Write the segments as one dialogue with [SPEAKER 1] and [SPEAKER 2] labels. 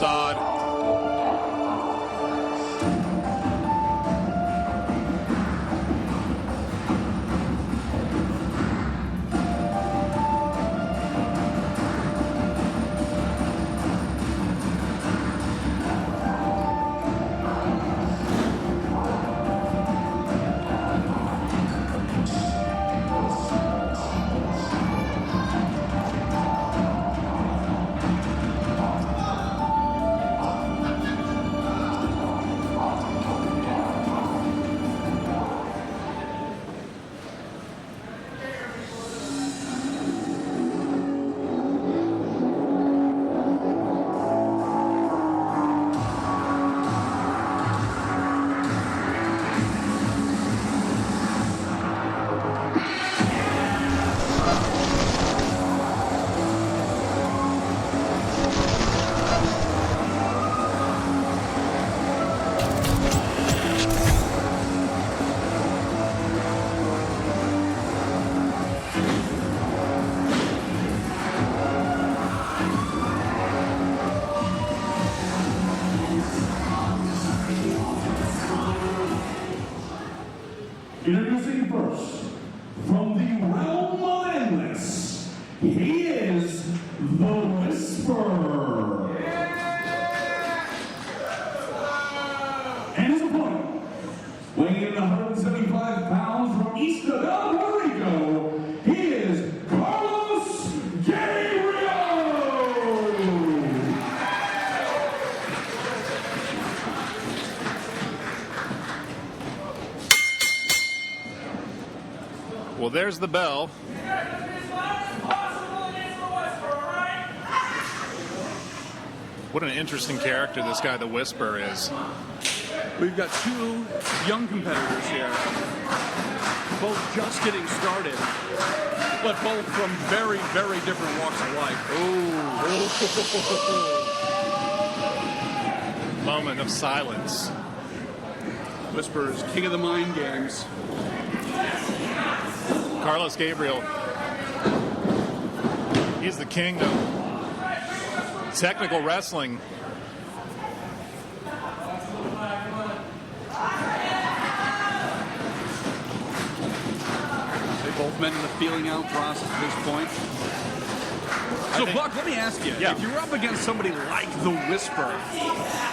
[SPEAKER 1] facade.
[SPEAKER 2] Introducing first, from the realm of endless, he is the Whisper. And his opponent, weighing in 175 pounds from East of Puerto Rico, he is Carlos Gabriel.
[SPEAKER 1] Well, there's the bell. What an interesting character this guy, the Whisper, is.
[SPEAKER 3] We've got two young competitors here, both just getting started, but both from very, very different walks of life.
[SPEAKER 1] Ooh. Moment of silence.
[SPEAKER 3] Whisper is king of the mind games.
[SPEAKER 1] Carlos Gabriel. He's the king of technical wrestling.
[SPEAKER 3] They both met in the feeling out process at this point. So, Buck, let me ask you, if you're up against somebody like the Whisper,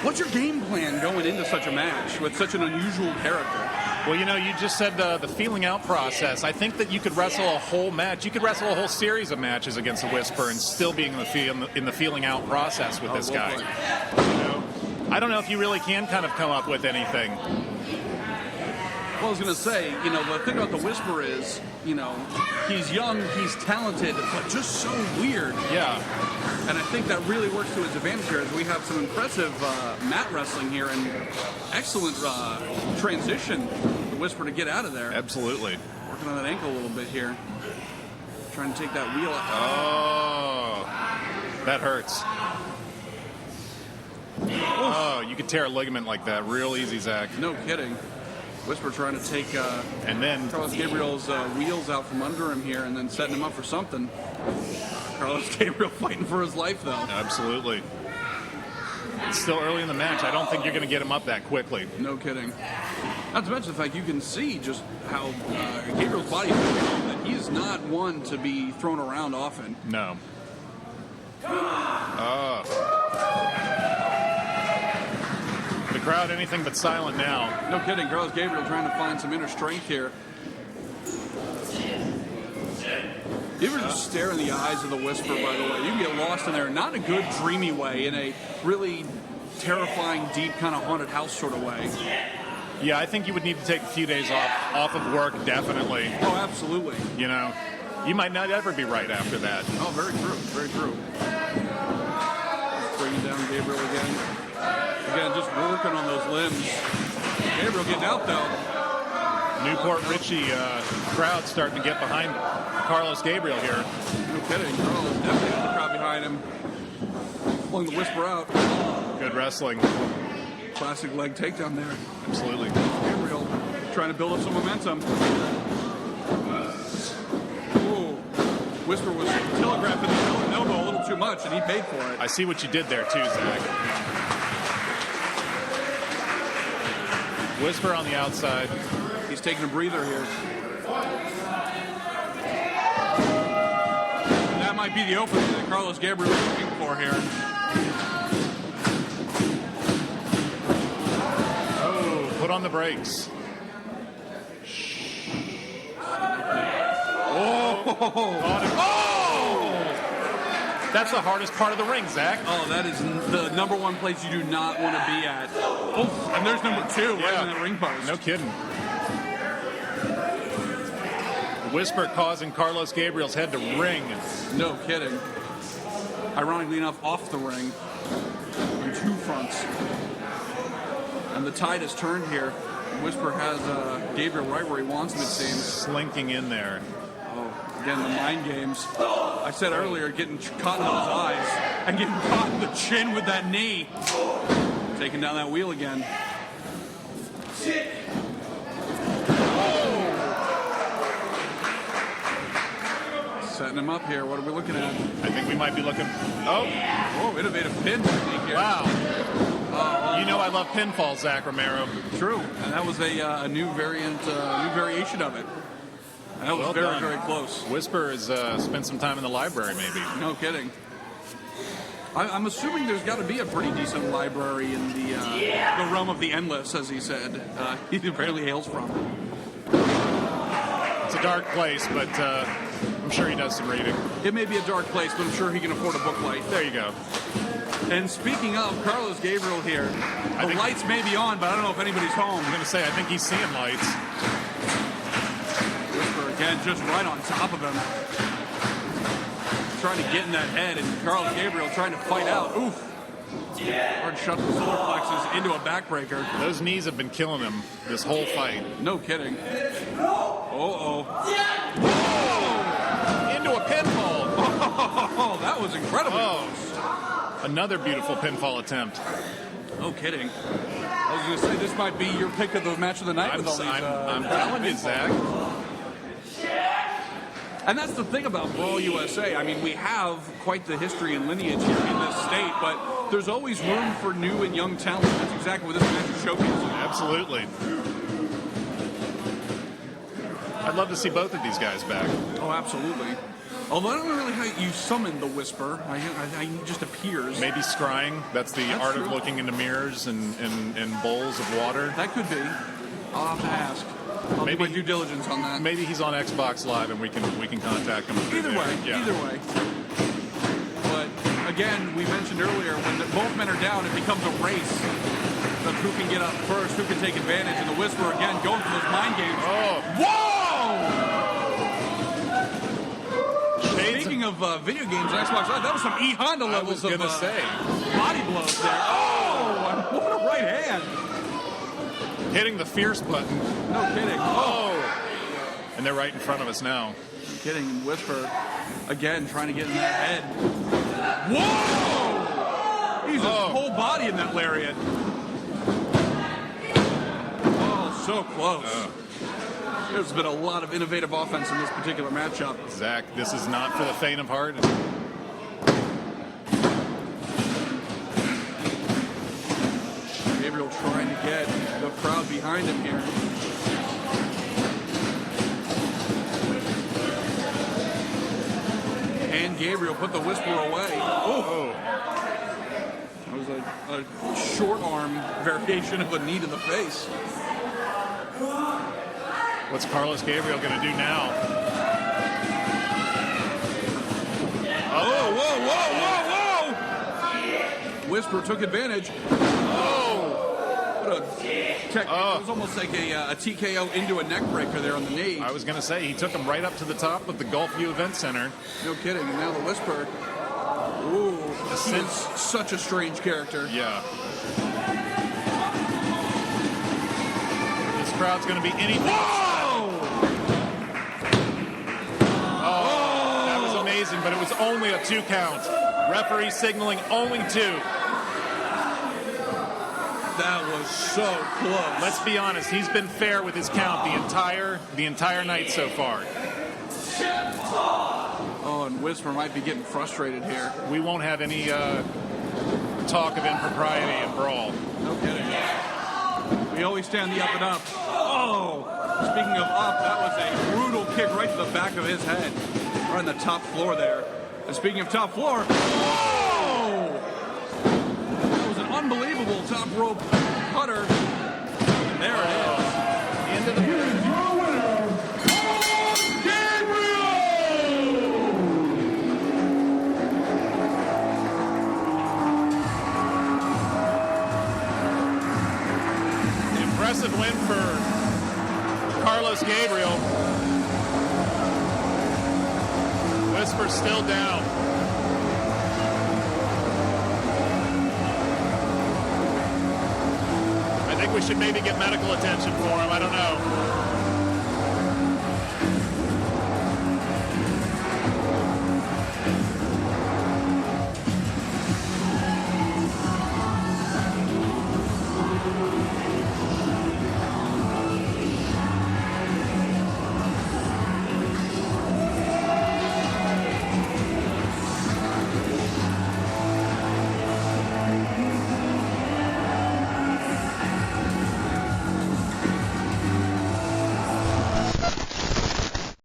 [SPEAKER 3] what's your game plan going into such a match with such an unusual character?
[SPEAKER 1] Well, you know, you just said the feeling out process. I think that you could wrestle a whole match. You could wrestle a whole series of matches against the Whisper and still be in the feeling out process with this guy. You know, I don't know if you really can kind of come up with anything.
[SPEAKER 3] Well, I was going to say, you know, the thing about the Whisper is, you know, he's young, he's talented, but just so weird.
[SPEAKER 1] Yeah.
[SPEAKER 3] And I think that really works to his advantage here as we have some impressive mat wrestling here and excellent transition for the Whisper to get out of there.
[SPEAKER 1] Absolutely.
[SPEAKER 3] Working on that ankle a little bit here. Trying to take that wheel out.
[SPEAKER 1] Oh, that hurts. Oh, you could tear a ligament like that real easy, Zach.
[SPEAKER 3] No kidding. Whisper trying to take
[SPEAKER 1] and then
[SPEAKER 3] Carlos Gabriel's wheels out from under him here and then setting him up for something. Carlos Gabriel fighting for his life, though.
[SPEAKER 1] Absolutely. It's still early in the match. I don't think you're going to get him up that quickly.
[SPEAKER 3] No kidding. Not to mention the fact you can see just how Gabriel's body is moving, that he is not one to be thrown around often.
[SPEAKER 1] No. The crowd anything but silent now.
[SPEAKER 3] No kidding. Carlos Gabriel trying to find some inner strength here. You ever just stare in the eyes of the Whisper, by the way? You can get lost in there, not in a good, dreamy way, in a really terrifying, deep, kind of haunted house sort of way.
[SPEAKER 1] Yeah, I think you would need to take a few days off of work, definitely.
[SPEAKER 3] Oh, absolutely.
[SPEAKER 1] You know, you might not ever be right after that.
[SPEAKER 3] Oh, very true, very true. Bringing down Gabriel again. Again, just working on those limbs. Gabriel getting out, though.
[SPEAKER 1] Newport Richie crowd starting to get behind Carlos Gabriel here.
[SPEAKER 3] No kidding. Carlos definitely got the crowd behind him. Pulling the Whisper out.
[SPEAKER 1] Good wrestling.
[SPEAKER 3] Classic leg takedown there.
[SPEAKER 1] Absolutely.
[SPEAKER 3] Gabriel trying to build up some momentum. Ooh. Whisper was telegraphing the elbow a little too much, and he paid for it.
[SPEAKER 1] I see what you did there, too, Zach. Whisper on the outside.
[SPEAKER 3] He's taking a breather here. That might be the opening that Carlos Gabriel is looking for here.
[SPEAKER 1] Oh, put on the brakes. That's the hardest part of the ring, Zach.
[SPEAKER 3] Oh, that is the number one place you do not want to be at. Oh, and there's number two right in the ring post.
[SPEAKER 1] No kidding. Whisper causing Carlos Gabriel's head to ring.
[SPEAKER 3] No kidding. Ironically enough, off the ring on two fronts. And the tide has turned here. Whisper has Gabriel right where he wants him, it seems.
[SPEAKER 1] Slinking in there.
[SPEAKER 3] Again, the mind games. I said earlier, getting caught in those eyes and getting caught in the chin with that knee. Taking down that wheel again. Setting him up here. What are we looking at?
[SPEAKER 1] I think we might be looking. Oh,
[SPEAKER 3] innovative pin technique here.
[SPEAKER 1] Wow. You know I love pinfall, Zach Romero.
[SPEAKER 3] True, and that was a new variation of it. That was very close.
[SPEAKER 1] Whisper has spent some time in the library, maybe.
[SPEAKER 3] No kidding. I'm assuming there's got to be a pretty decent library in the realm of the endless, as he said. He apparently hails from.
[SPEAKER 1] It's a dark place, but I'm sure he does some reading.
[SPEAKER 3] It may be a dark place, but I'm sure he can afford a book light.
[SPEAKER 1] There you go.
[SPEAKER 3] And speaking of Carlos Gabriel here, the lights may be on, but I don't know if anybody's home.
[SPEAKER 1] I'm going to say, I think he's seeing lights.
[SPEAKER 3] Again, just right on top of him. Trying to get in that head, and Carlos Gabriel trying to fight out. Oof. Hard shut the solar plexus into a backbreaker.
[SPEAKER 1] Those knees have been killing him this whole fight.
[SPEAKER 3] No kidding. Oh!
[SPEAKER 1] Into a pinfall.
[SPEAKER 3] Oh, that was incredible.
[SPEAKER 1] Oh. Another beautiful pinfall attempt.
[SPEAKER 3] No kidding. I was going to say, this might be your pick of the match of the night with all these.
[SPEAKER 1] I'm telling you, Zach.
[SPEAKER 3] And that's the thing about BRAWL USA. I mean, we have quite the history and lineage here in this state, but there's always room for new and young talent. That's exactly what this match is showcasing.
[SPEAKER 1] Absolutely. I'd love to see both of these guys back.
[SPEAKER 3] Oh, absolutely. Although I don't know really how you summon the Whisper. He just appears.
[SPEAKER 1] Maybe scrying. That's the art of looking into mirrors and bowls of water.
[SPEAKER 3] That could be. I'll have to ask. I'll do my due diligence on that.
[SPEAKER 1] Maybe he's on Xbox Live and we can contact him.
[SPEAKER 3] Either way. But again, we mentioned earlier when both men are down, it becomes a race of who can get up first, who can take advantage. And the Whisper again going for those mind games.
[SPEAKER 1] Oh,
[SPEAKER 3] whoa! Speaking of video games, Xbox Live, that was some E Honda levels of body blows there. Oh, what a right hand!
[SPEAKER 1] Hitting the fierce button.
[SPEAKER 3] No kidding.
[SPEAKER 1] Oh! And they're right in front of us now.
[SPEAKER 3] No kidding. And Whisper, again, trying to get in that head. Whoa! He's his whole body in that lariat. Oh, so close. There's been a lot of innovative offense in this particular matchup.
[SPEAKER 1] Zach, this is not for the faint of heart.
[SPEAKER 3] Gabriel trying to get the crowd behind him here. And Gabriel put the Whisper away. Oh! That was a short arm variation of a knee to the face.
[SPEAKER 1] What's Carlos Gabriel going to do now?
[SPEAKER 3] Oh, whoa! Whisper took advantage. It was almost like a TKO into a neck breaker there on the knee.
[SPEAKER 1] I was going to say, he took him right up to the top of the Gulfview Event Center.
[SPEAKER 3] No kidding. And now the Whisper. Ooh, he's such a strange character.
[SPEAKER 1] Yeah. This crowd's going to be anything.
[SPEAKER 3] Whoa!
[SPEAKER 1] Oh, that was amazing, but it was only a 2 count. Referee signaling only 2.
[SPEAKER 3] That was so close.
[SPEAKER 1] Let's be honest, he's been fair with his count the entire night so far.
[SPEAKER 3] Oh, Oh, and Whisper might be getting frustrated here.
[SPEAKER 1] We won't have any talk of impropriety in Brawl.
[SPEAKER 3] No kidding. We always stand the up and up. Oh! Speaking of up, that was a brutal kick right to the back of his head. Right on the top floor there. And speaking of top floor, oh! That was an unbelievable top rope cutter. And there it is.
[SPEAKER 1] Into the
[SPEAKER 2] Here is your winner, Gabriel!
[SPEAKER 1] Impressive win for Carlos Gabriel. Whisper still down. I think we should maybe get medical attention for him. I don't know.